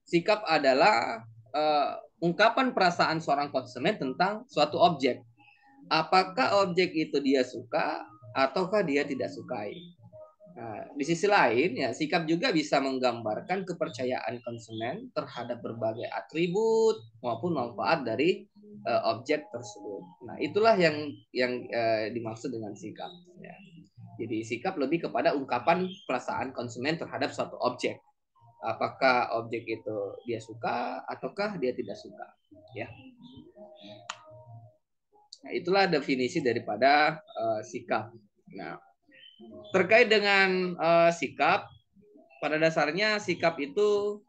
Sikap adalah ungkapan perasaan seorang konsumen tentang suatu objek. Apakah objek itu dia suka ataukah dia tidak sukai. Nah, di sisi lain, ya, sikap juga bisa menggambarkan kepercayaan konsumen terhadap berbagai atribut maupun manfaat dari objek tersebut. Nah, itulah yang dimaksud dengan sikap. Ya. Jadi sikap lebih kepada ungkapan perasaan konsumen terhadap suatu objek. Apakah objek itu dia suka ataukah dia tidak suka. Ya. Nah, itulah definisi daripada sikap. Nah, terkait dengan sikap, pada dasarnya sikap itu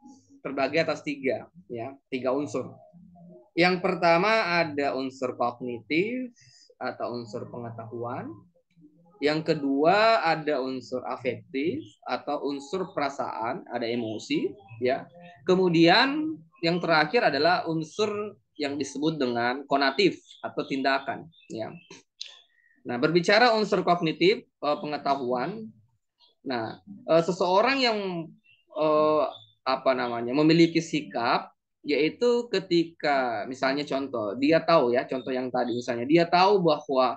terbagi atas tiga unsur. Yang pertama ada unsur kognitif atau unsur pengetahuan. Yang kedua ada unsur afektif atau unsur perasaan, ada emosi, ya. Kemudian yang terakhir adalah unsur yang disebut dengan konatif atau tindakan, ya. Nah, berbicara unsur kognitif, pengetahuan. Nah, seseorang yang memiliki sikap, yaitu ketika misalnya contoh dia tahu, ya, contoh yang tadi misalnya dia tahu bahwa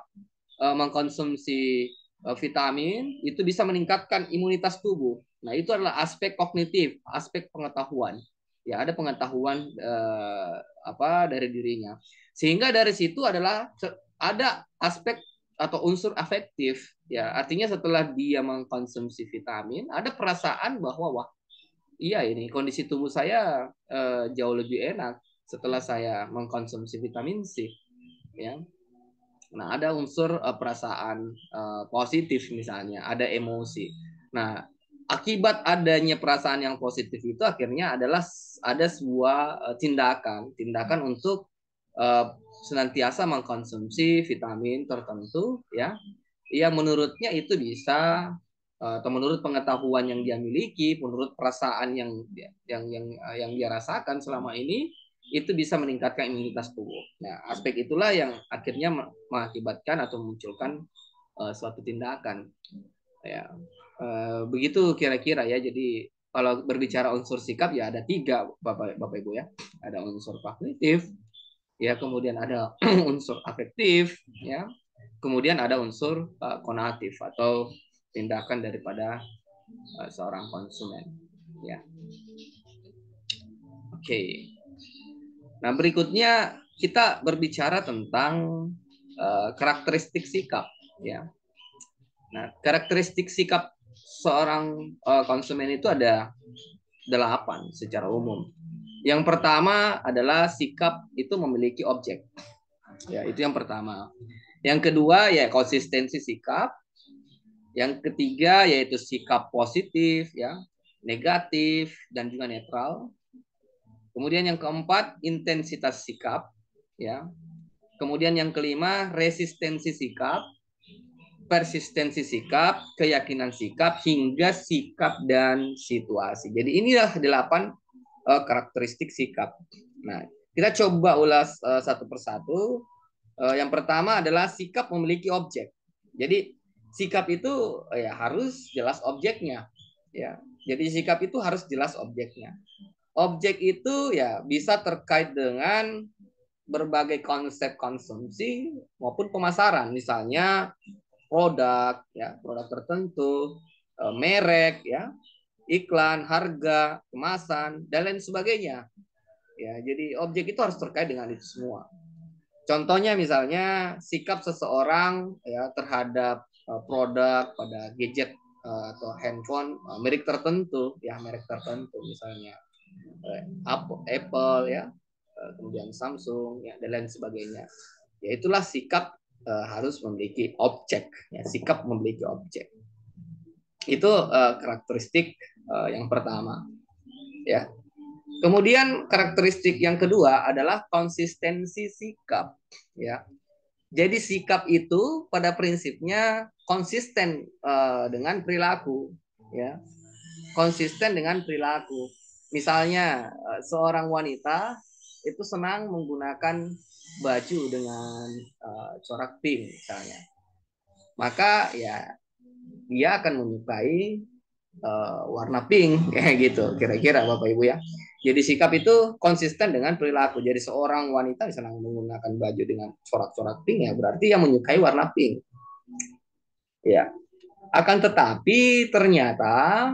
mengkonsumsi vitamin itu bisa meningkatkan imunitas tubuh. Nah, itu adalah aspek kognitif, aspek pengetahuan. Ya, ada pengetahuan dari dirinya. Sehingga dari situ adalah ada aspek atau unsur afektif. Ya, artinya setelah dia mengkonsumsi vitamin, ada perasaan bahwa wah, iya ini kondisi tubuh saya jauh lebih enak setelah saya mengkonsumsi vitamin C. Ya, nah, ada unsur perasaan positif misalnya, ada emosi. Nah, akibat adanya perasaan yang positif itu akhirnya adalah ada sebuah tindakan untuk senantiasa mengkonsumsi vitamin tertentu, ya, yang menurutnya itu bisa atau menurut pengetahuan yang dia miliki, menurut perasaan yang dia rasakan selama ini, itu bisa meningkatkan imunitas tubuh. Nah, aspek itulah yang akhirnya mengakibatkan atau memunculkan suatu tindakan. Ya, begitu kira-kira, ya. Jadi kalau berbicara unsur sikap, ya ada tiga, Bapak Ibu, ya. Ada unsur kognitif, ya, kemudian ada unsur afektif, ya, kemudian ada unsur konatif atau tindakan daripada seorang konsumen, ya. Oke. Nah, berikutnya kita berbicara tentang karakteristik sikap, ya. Nah, karakteristik sikap seorang konsumen itu ada 8 secara umum. Yang pertama adalah sikap itu memiliki objek. Ya, itu yang pertama. Yang kedua, ya, konsistensi sikap. Yang ketiga yaitu sikap positif, ya, negatif dan juga netral. Kemudian yang keempat, intensitas sikap, ya. Kemudian yang kelima, resistensi sikap, persistensi sikap, keyakinan sikap, hingga sikap dan situasi. Jadi inilah 8 karakteristik sikap. Nah, kita coba ulas satu persatu. Yang pertama adalah sikap memiliki objek. Jadi sikap itu ya harus jelas objeknya, ya. Jadi sikap itu harus jelas objeknya. Objek itu ya bisa terkait dengan berbagai konsep konsumsi maupun pemasaran, misalnya produk, ya, produk tertentu, merek, ya, iklan, harga, kemasan, dan lain sebagainya. Ya, jadi objek itu harus terkait dengan itu semua. Contohnya misalnya sikap seseorang, ya, terhadap produk pada gadget atau handphone merek tertentu, ya, merek tertentu misalnya Apple, ya, kemudian Samsung, ya, dan lain sebagainya. Ya, itulah sikap harus memiliki objek, ya, sikap memiliki objek. Itu karakteristik yang pertama, ya. Kemudian karakteristik yang kedua adalah konsistensi sikap, ya. Jadi sikap itu pada prinsipnya konsisten dengan perilaku, ya. Konsisten dengan perilaku. Misalnya seorang wanita itu senang menggunakan baju dengan corak pink misalnya. Maka ya dia akan menyukai warna pink kayak gitu kira-kira Bapak Ibu ya. Jadi sikap itu konsisten dengan perilaku. Jadi seorang wanita misalnya menggunakan baju dengan corak-corak pink ya berarti yang menyukai warna pink. Ya. Akan tetapi ternyata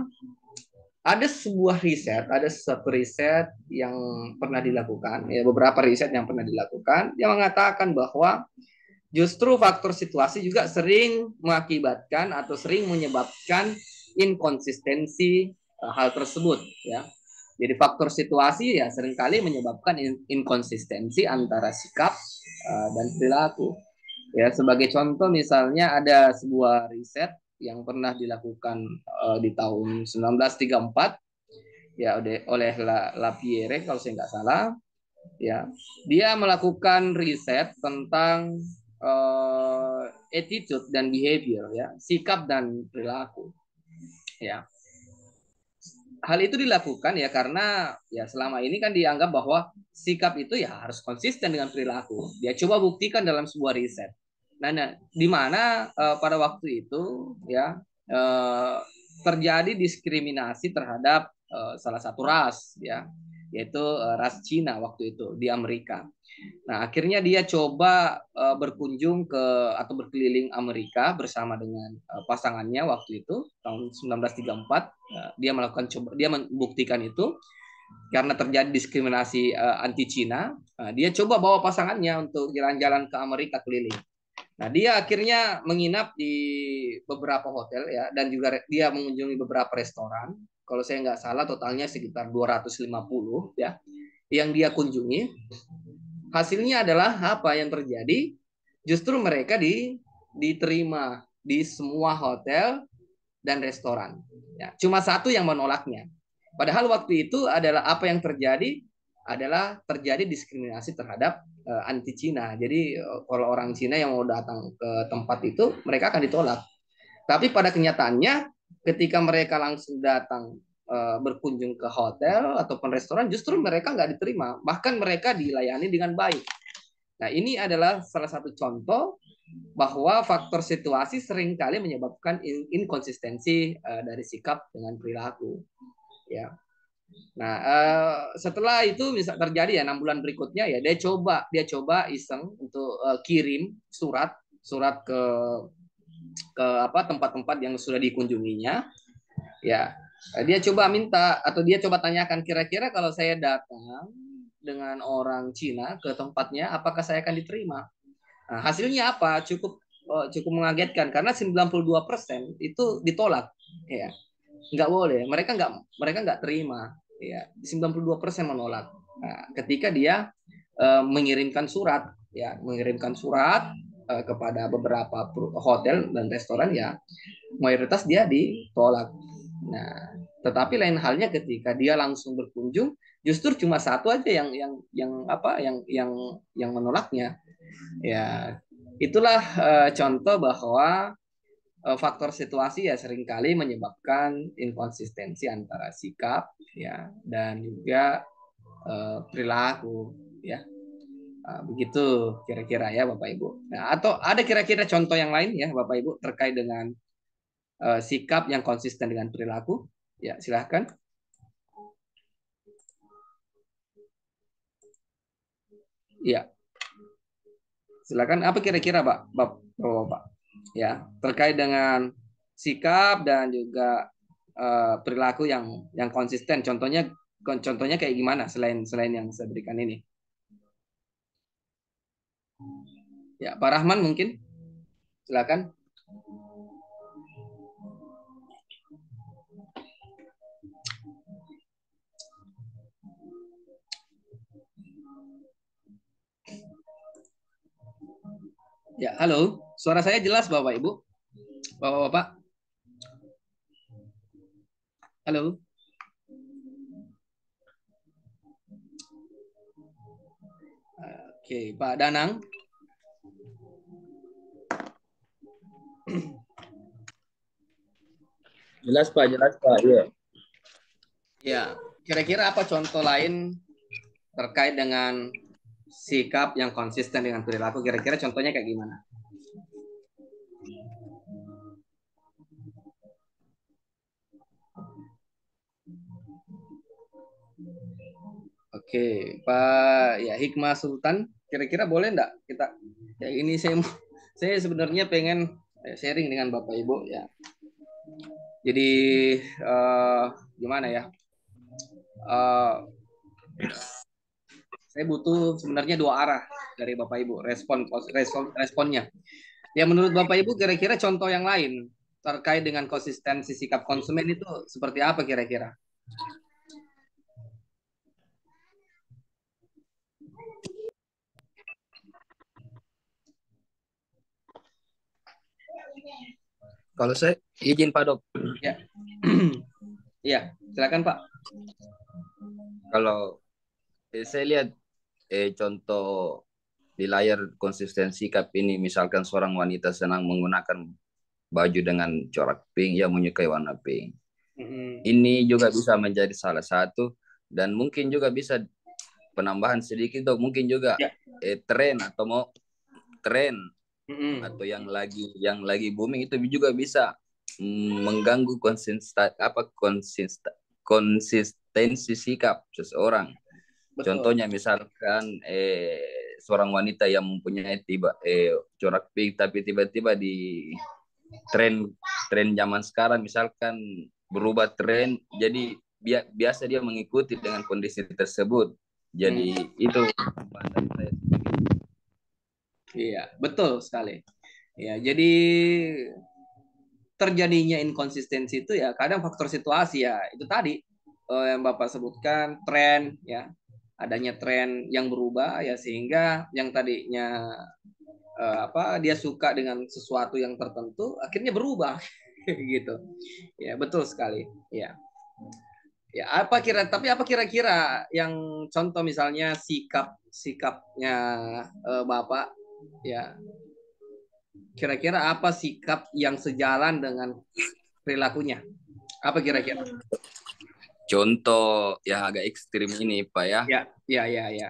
ada satu riset yang pernah dilakukan, ya beberapa riset yang pernah dilakukan yang mengatakan bahwa justru faktor situasi juga sering mengakibatkan atau sering menyebabkan inkonsistensi hal tersebut ya. Jadi faktor situasi ya seringkali menyebabkan inkonsistensi antara sikap dan perilaku. Ya, sebagai contoh misalnya ada sebuah riset yang pernah dilakukan di tahun 1934 ya oleh Lapierre kalau saya nggak salah ya. Dia melakukan riset tentang attitude dan behavior ya, sikap dan perilaku ya. Hal itu dilakukan ya karena ya selama ini kan dianggap bahwa sikap itu ya harus konsisten dengan perilaku. Dia coba buktikan dalam sebuah riset. Nah, di mana pada waktu itu ya terjadi diskriminasi terhadap salah satu ras ya, yaitu ras Cina waktu itu di Amerika. Nah, akhirnya dia coba berkunjung ke atau berkeliling Amerika bersama dengan pasangannya waktu itu tahun 1934. Dia melakukan dia membuktikan itu karena terjadi diskriminasi anti Cina. Dia coba bawa pasangannya untuk jalan-jalan ke Amerika keliling. Nah, dia akhirnya menginap di beberapa hotel ya dan juga dia mengunjungi beberapa restoran. Kalau saya nggak salah totalnya sekitar 250 ya yang dia kunjungi. Hasilnya adalah apa yang terjadi? Justru mereka diterima di semua hotel dan restoran. Ya, cuma satu yang menolaknya. Padahal waktu itu adalah apa yang terjadi adalah terjadi diskriminasi terhadap anti Cina. Jadi kalau orang Cina yang mau datang ke tempat itu mereka akan ditolak. Tapi pada kenyataannya ketika mereka langsung datang berkunjung ke hotel ataupun restoran justru mereka nggak diterima. Bahkan mereka dilayani dengan baik. Nah, ini adalah salah satu contoh bahwa faktor situasi seringkali menyebabkan inkonsistensi dari sikap dengan perilaku. Ya. Nah, setelah itu bisa terjadi ya 6 bulan berikutnya ya dia coba iseng untuk kirim surat ke apa tempat-tempat yang sudah dikunjunginya. Ya, dia coba minta atau dia coba tanyakan kira-kira kalau saya datang dengan orang Cina ke tempatnya, apakah saya akan diterima? Nah, hasilnya apa? Cukup mengagetkan karena 92% itu ditolak. Ya, nggak boleh. Mereka nggak terima. Ya, 92% menolak. Nah, ketika dia mengirimkan surat kepada beberapa hotel dan restoran ya mayoritas dia ditolak. Nah, tetapi lain halnya ketika dia langsung berkunjung, justru cuma satu aja yang menolaknya. Ya, itulah contoh bahwa faktor situasi ya seringkali menyebabkan inkonsistensi antara sikap ya dan juga perilaku ya. Begitu kira-kira ya Bapak Ibu. Nah, atau ada kira-kira contoh yang lain ya Bapak Ibu terkait dengan sikap yang konsisten dengan perilaku? Ya, silahkan. Ya, silakan. Apa kira-kira, Pak? Bapak? Ya, terkait dengan sikap dan juga perilaku yang konsisten. Contohnya kayak gimana selain selain yang saya berikan ini? Ya, Pak Rahman mungkin silakan. Ya, halo. Suara saya jelas, Bapak Ibu? Bapak-bapak? Halo. Oke, Pak Danang. Jelas Pak, jelas Pak. Iya. Ya, kira-kira apa contoh lain terkait dengan sikap yang konsisten dengan perilaku? Kira-kira contohnya kayak gimana? Oke, Pak ya Hikmah Sultan, kira-kira boleh enggak kita ya ini saya sebenarnya pengen sharing dengan Bapak Ibu ya. Jadi gimana ya? Eh, saya butuh sebenarnya dua arah dari Bapak Ibu responnya. Ya menurut Bapak Ibu kira-kira contoh yang lain terkait dengan konsistensi sikap konsumen itu seperti apa kira-kira? Kalau saya izin Pak Dok, Ya, iya silakan Pak. kalau saya lihat contoh di layar konsistensi sikap ini, misalkan seorang wanita senang menggunakan baju dengan corak pink, ya menyukai warna pink. Ini juga bisa menjadi salah satu, dan mungkin juga bisa penambahan sedikit Dok, mungkin juga Ya. tren atau mau tren atau yang lagi booming itu juga bisa mengganggu konsistensi sikap seseorang. Betul. Contohnya misalkan seorang wanita yang mempunyai corak pink, tapi tiba-tiba di tren tren zaman sekarang misalkan berubah tren, jadi biasa dia mengikuti dengan kondisi tersebut. Jadi itu pandang saya. Iya, betul sekali. Ya, jadi terjadinya inkonsistensi itu ya kadang faktor situasi ya itu tadi yang Bapak sebutkan tren ya adanya tren yang berubah ya sehingga yang tadinya apa dia suka dengan sesuatu yang tertentu akhirnya berubah gitu ya betul sekali ya ya apa kira-kira yang contoh misalnya sikapnya Bapak ya kira-kira apa sikap yang sejalan dengan perilakunya? Apa kira-kira? Contoh yang agak ekstrim ini Pak ya. Ya, ya, ya, ya.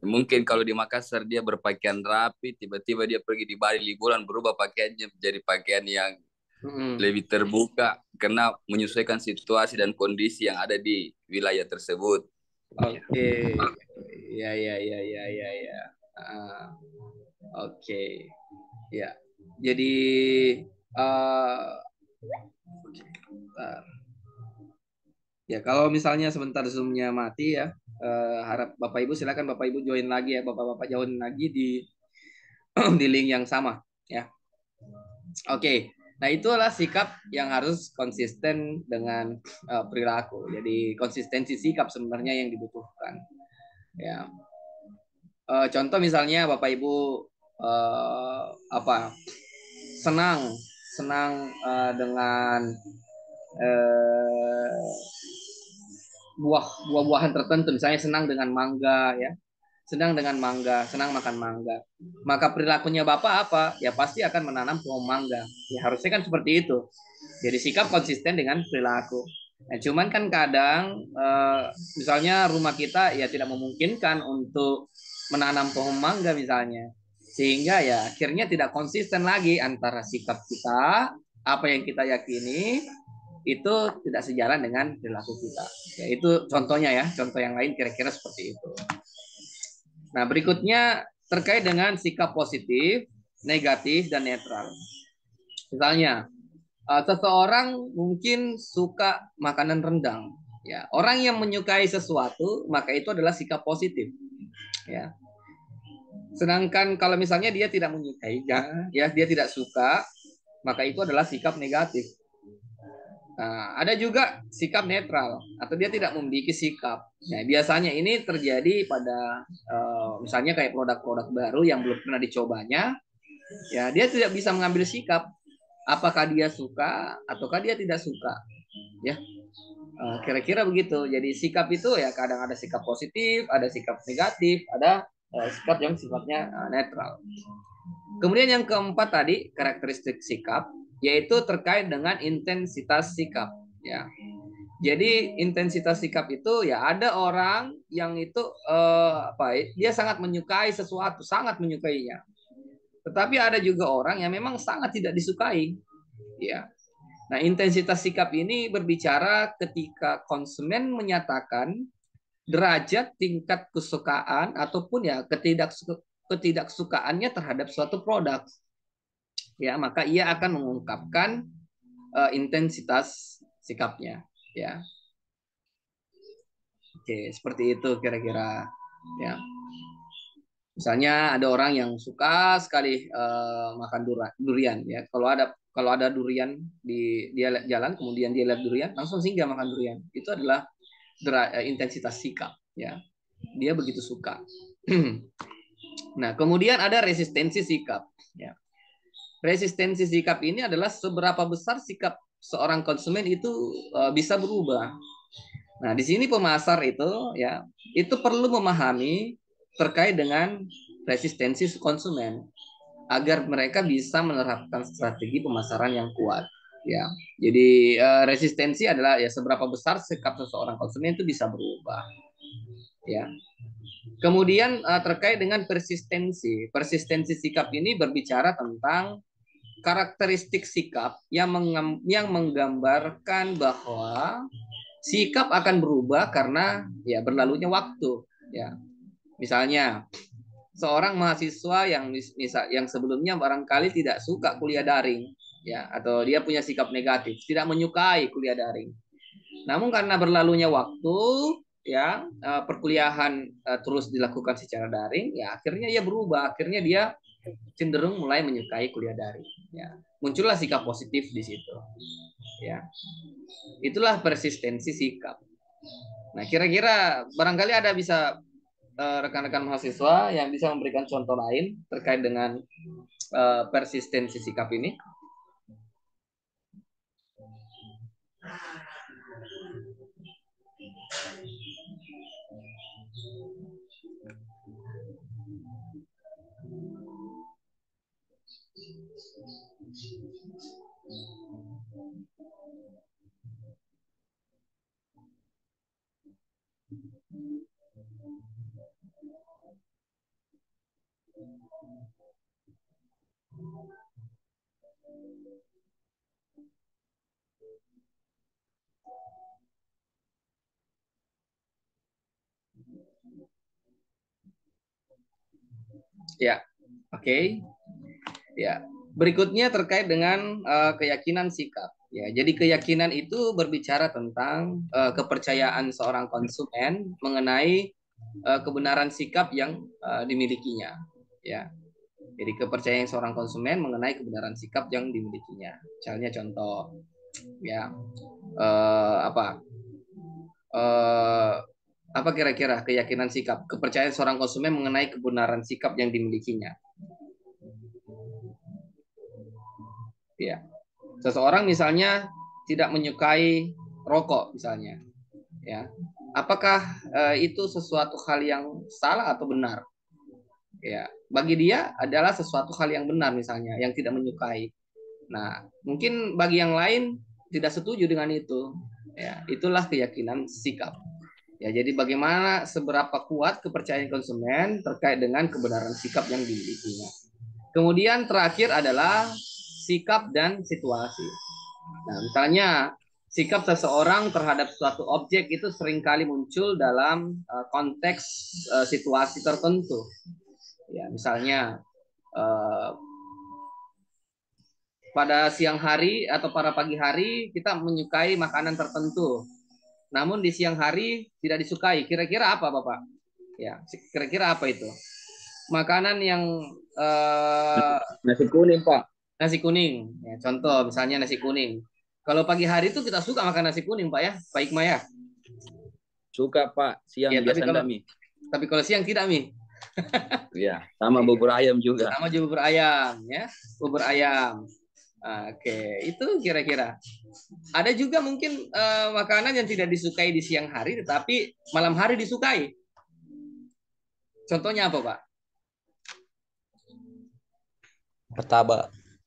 Mungkin kalau di Makassar dia berpakaian rapi, tiba-tiba dia pergi di Bali liburan berubah pakaiannya menjadi pakaian yang lebih terbuka karena menyesuaikan situasi dan kondisi yang ada di wilayah tersebut. Oke. Ya, ya, ya, ya, ya, ya. Oke. Ya. Jadi uh, ya kalau misalnya sebentar zoomnya mati ya harap Bapak Ibu silakan Bapak Ibu join lagi ya Bapak-bapak join lagi di di link yang sama ya. Oke. Nah, itulah sikap yang harus konsisten dengan perilaku. Jadi konsistensi sikap sebenarnya yang dibutuhkan. Ya. Contoh misalnya Bapak Ibu apa senang senang dengan uh, buah-buahan tertentu, misalnya senang dengan mangga ya, senang makan mangga. Maka perilakunya Bapak apa? Ya pasti akan menanam pohon mangga. Ya harusnya kan seperti itu. Jadi sikap konsisten dengan perilaku. Nah, cuman kan kadang misalnya rumah kita ya tidak memungkinkan untuk menanam pohon mangga misalnya. Sehingga ya akhirnya tidak konsisten lagi antara sikap kita, apa yang kita yakini itu tidak sejalan dengan perilaku kita. Ya itu contohnya ya, contoh yang lain kira-kira seperti itu. Nah, berikutnya terkait dengan sikap positif, negatif, dan netral. Misalnya, seseorang mungkin suka makanan rendang. Ya, orang yang menyukai sesuatu, maka itu adalah sikap positif. Ya. Sedangkan kalau misalnya dia tidak menyukainya, ya dia tidak suka, maka itu adalah sikap negatif. Nah, ada juga sikap netral atau dia tidak memiliki sikap. Nah, biasanya ini terjadi pada misalnya kayak produk-produk baru yang belum pernah dicobanya, ya dia tidak bisa mengambil sikap apakah dia suka ataukah dia tidak suka. Ya, kira-kira begitu. Jadi sikap itu ya kadang ada sikap positif, ada sikap negatif, ada sikap yang sifatnya netral. Kemudian yang keempat tadi karakteristik sikap yaitu terkait dengan intensitas sikap ya. Jadi intensitas sikap itu ya ada orang yang itu dia sangat menyukai sesuatu, sangat menyukainya. Tetapi ada juga orang yang memang sangat tidak disukai ya. Nah, intensitas sikap ini berbicara ketika konsumen menyatakan derajat tingkat kesukaan ataupun ya ketidaksukaannya terhadap suatu produk. Ya, maka ia akan mengungkapkan intensitas sikapnya. Ya, oke, seperti itu kira-kira. Ya, misalnya ada orang yang suka sekali makan durian. Ya, kalau ada durian dia jalan, kemudian dia lihat durian, langsung singgah makan durian. Itu adalah intensitas sikap. Ya, dia begitu suka. Nah, kemudian ada resistensi sikap. Ya. Resistensi sikap ini adalah seberapa besar sikap seorang konsumen itu bisa berubah. Nah, di sini pemasar itu ya itu perlu memahami terkait dengan resistensi konsumen agar mereka bisa menerapkan strategi pemasaran yang kuat. Ya, jadi resistensi adalah ya seberapa besar sikap seseorang konsumen itu bisa berubah. Ya, kemudian terkait dengan persistensi, persistensi sikap ini berbicara tentang karakteristik sikap yang menggambarkan bahwa sikap akan berubah karena ya berlalunya waktu. Ya, misalnya seorang mahasiswa yang sebelumnya barangkali tidak suka kuliah daring, ya, atau dia punya sikap negatif, tidak menyukai kuliah daring. Namun karena berlalunya waktu, ya perkuliahan terus dilakukan secara daring, ya akhirnya ia berubah, akhirnya dia cenderung mulai menyukai kuliah daring. Ya, muncullah sikap positif di situ. Ya, itulah persistensi sikap. Nah, kira-kira barangkali ada bisa rekan-rekan mahasiswa yang bisa memberikan contoh lain terkait dengan persistensi sikap ini. Ya, oke. Okay. Ya, berikutnya terkait dengan keyakinan sikap. Ya, jadi keyakinan itu berbicara tentang kepercayaan seorang konsumen mengenai kebenaran sikap yang dimilikinya. Ya, jadi kepercayaan seorang konsumen mengenai kebenaran sikap yang dimilikinya. Misalnya contoh, ya apa eh, apa kira-kira keyakinan sikap, kepercayaan seorang konsumen mengenai kebenaran sikap yang dimilikinya. Ya, seseorang misalnya tidak menyukai rokok misalnya, ya. Apakah itu sesuatu hal yang salah atau benar? Ya, bagi dia adalah sesuatu hal yang benar misalnya, yang tidak menyukai. Nah, mungkin bagi yang lain tidak setuju dengan itu. Ya, itulah keyakinan sikap. Ya, jadi bagaimana seberapa kuat kepercayaan konsumen terkait dengan kebenaran sikap yang dimilikinya. Kemudian terakhir adalah sikap dan situasi. Nah, misalnya sikap seseorang terhadap suatu objek itu seringkali muncul dalam konteks situasi tertentu. Ya, misalnya uh, pada siang hari atau pada pagi hari kita menyukai makanan tertentu. Namun di siang hari tidak disukai. Kira-kira apa, Bapak? Ya, kira-kira apa itu? Makanan yang uh, Nasi kuning, Pak. nasi kuning. Ya, contoh misalnya nasi kuning. Kalau pagi hari itu kita suka makan nasi kuning, Pak ya, Pak Ikma ya. Suka, Pak. Siang Ya, biasa enggak, Mi? tapi kalau siang tidak, Mi. Iya, sama bubur ayam juga. Sama juga bubur ayam, ya, bubur ayam. Oke, itu kira-kira. Ada juga mungkin makanan yang tidak disukai di siang hari, tetapi malam hari disukai. Contohnya apa, Pak? Martabak.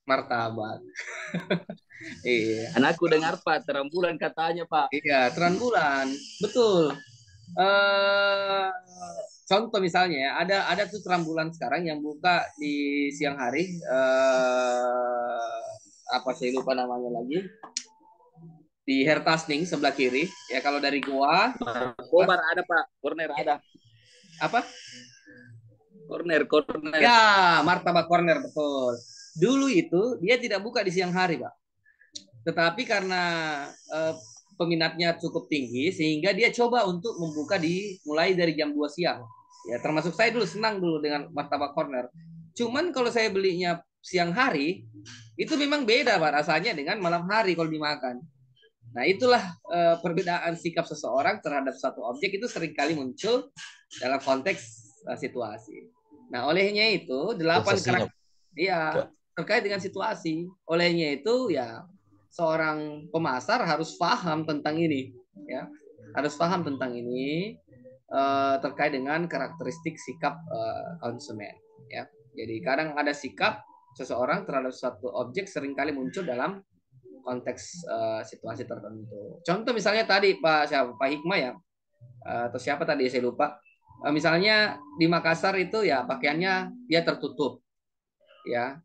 Martabak. Iya. Anakku dengar, Pak, terang bulan katanya, Pak. Iya, terang bulan. Betul. Eh, contoh misalnya ya, ada tuh terang bulan sekarang yang buka di siang hari. Apa saya lupa namanya lagi. di Hertasning sebelah kiri. Ya kalau dari gua Kobar ada Pak, corner ada. apa? Corner. Ya, Martabak Corner betul. Dulu itu dia tidak buka di siang hari, Pak. Tetapi karena peminatnya cukup tinggi sehingga dia coba untuk membuka mulai dari jam 2 siang. Ya, termasuk saya dulu senang dulu dengan Martabak Corner. Cuman kalau saya belinya siang hari, itu memang beda Pak rasanya dengan malam hari kalau dimakan. Nah, itulah perbedaan sikap seseorang terhadap satu objek itu seringkali muncul dalam konteks situasi. Nah, olehnya itu 8 Sensasinya. karakter iya, terkait dengan situasi. Olehnya itu ya seorang pemasar harus paham tentang ini, ya. Harus paham tentang ini terkait dengan karakteristik sikap konsumen, ya. Jadi kadang ada sikap seseorang terhadap suatu objek seringkali muncul dalam konteks situasi tertentu. Contoh misalnya tadi Pak Hikmah ya, atau siapa tadi saya lupa. Misalnya di Makassar itu ya pakaiannya dia tertutup, ya.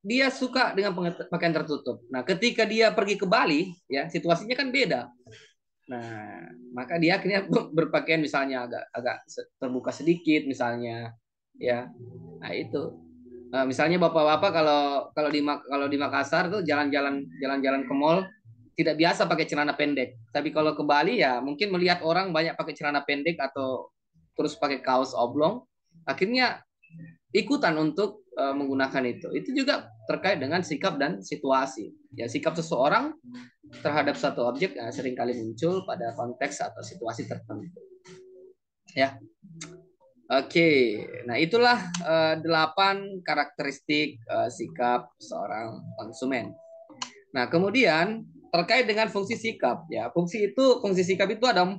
Dia suka dengan pakaian tertutup. Nah, ketika dia pergi ke Bali, ya situasinya kan beda. Nah, maka dia akhirnya berpakaian misalnya agak terbuka sedikit misalnya, ya. Nah, itu. Misalnya bapak-bapak kalau di Makassar tuh jalan-jalan ke mall tidak biasa pakai celana pendek. Tapi kalau ke Bali ya mungkin melihat orang banyak pakai celana pendek atau terus pakai kaos oblong, akhirnya ikutan untuk menggunakan itu. Itu juga terkait dengan sikap dan situasi. Ya, sikap seseorang terhadap satu objek seringkali muncul pada konteks atau situasi tertentu. Ya. Oke, nah itulah 8 karakteristik sikap seorang konsumen. Nah, kemudian terkait dengan fungsi sikap, ya fungsi sikap itu ada 4.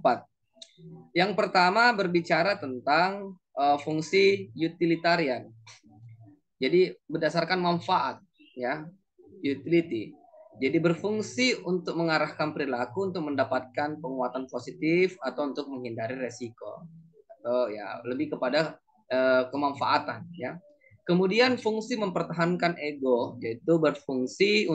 Yang pertama berbicara tentang fungsi utilitarian. Jadi berdasarkan manfaat, ya utility. Jadi berfungsi untuk mengarahkan perilaku untuk mendapatkan penguatan positif atau untuk menghindari resiko. Atau ya lebih kepada kemanfaatan, ya. Kemudian fungsi mempertahankan ego, yaitu berfungsi